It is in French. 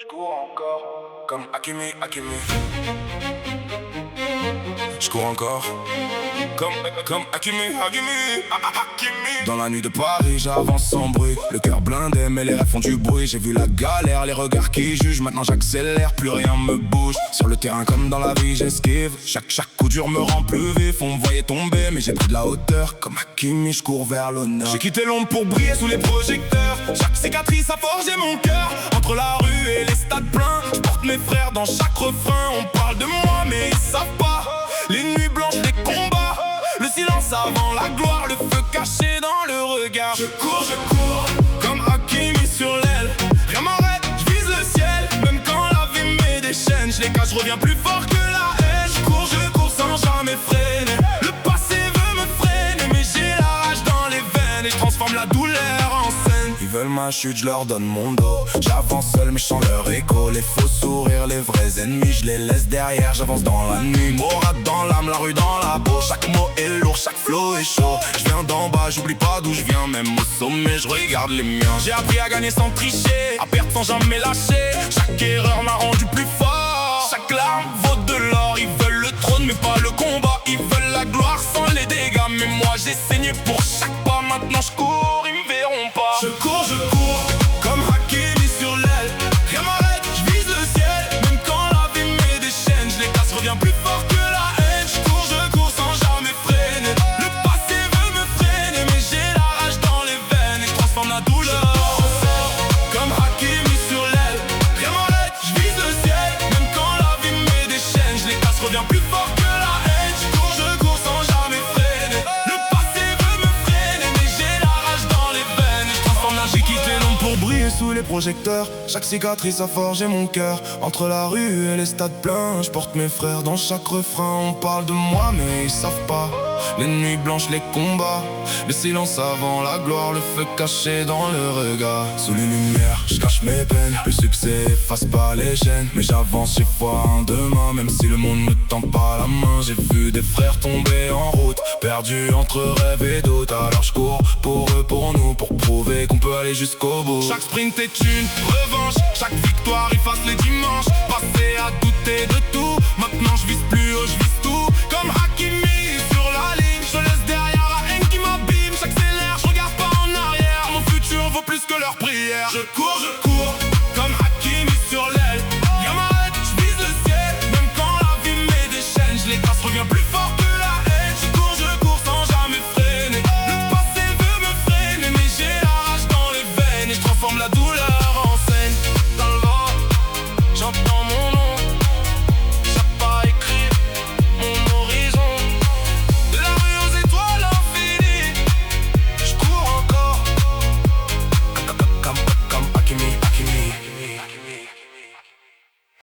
J'cours encore, comme Hakimi, Hakimi. J'cours encore, comme Hakimi, Hakimi, Hakimi. Dans la nuit de Paris, j'avance sans bruit. Le cœur blindé, mais les rêves font du bruit. J'ai vu la galère, les regards qui jugent. Maintenant j'accélère, plus rien me bouge. Sur le terrain comme dans la vie, j'esquive. Chaque coup dur me rend plus vif. On me voyait tomber, mais j'ai pris de la hauteur. Comme Hakimi, j'cours vers l'honneur. J'ai quitté l'ombre pour briller sous les projecteurs. Chaque cicatrice a forgé mon cœur. Entre la rue et les stades pleins, j'porte mes frères dans chaque refrain. On parle de moi, mais ils savent pas. Les nuits blanches, les combats, le silence avant la gloire, le feu caché dans le regard. Je cours, comme Hakimi sur l'aile. Rien m'arrête, je vise le ciel. Même quand la vie met des chaînes, je les cache, je reviens plus fort que la haine. Je cours sans jamais freiner. Le passé veut me freiner, mais j'ai la rage dans les veines et je transforme la douleur en scène. Ils veulent ma chute, je leur donne mon dos. J'avance seul mais je sens leur écho. Les faux sourires, les vrais ennemis, je les laisse derrière. J'avance dans la nuit, morade dans l'âme, la rue dans la peau. Chaque mot est lourd, chaque flow est chaud. Je viens d'en bas, j'oublie pas d'où je viens. Même au sommet, je regarde les miens. J'ai appris à gagner sans tricher, à perdre sans jamais lâcher. Chaque erreur m'a rendu plus fort. Chaque larme vaut de l'or. Ils veulent le trône mais pas le combat. Ils veulent la gloire sans les dégâts. Mais moi j'ai saigné pour chaque pas. Maintenant je cours, ils me verront pas. Je cours, comme Hakimi sur l'aile. Rien m'arrête, je vise le ciel. Même quand la vie met des chaînes, je les casse, je reviens plus fort que la haine. Je cours sans jamais freiner. Le passé veut me freiner, mais j'ai la rage dans les veines et je transforme la douleur en scène. Comme Hakimi sur l'aile. Rien m'arrête, je vise le ciel. Même quand la vie met des chaînes, je les casse, je reviens plus fort que la haine. Je cours sans jamais freiner. Le passé veut me freiner, mais j'ai la rage dans les veines et je transforme la. J'ai quitté l'ombre pour briller sous les projecteurs. Chaque cicatrice a forgé mon cœur. Entre la rue et les stades pleins, je porte mes frères dans chaque refrain. On parle de moi mais ils savent pas. Les nuits blanches, les combats, le silence avant la gloire, le feu caché dans le regard. Sous les lumières, je cache mes peines. Le succès efface pas les chaînes, mais j'avance, j'ai foi en demain. Même si le monde ne tend pas la main, j'ai vu des frères tomber en route, perdus entre rêve et doute. Alors je cours pour eux, pour nous, pour prouver qu'on peut aller jusqu'au bout. Chaque sprint est une revanche, chaque victoire efface les dimanches. Passé à douter de tout, maintenant je vise plus haut, je vise tout. Comme Hakimi sur la ligne, je laisse derrière la haine qui m'abîme. J'accélère, je regarde pas en arrière, mon futur vaut plus que leur prière. Je cours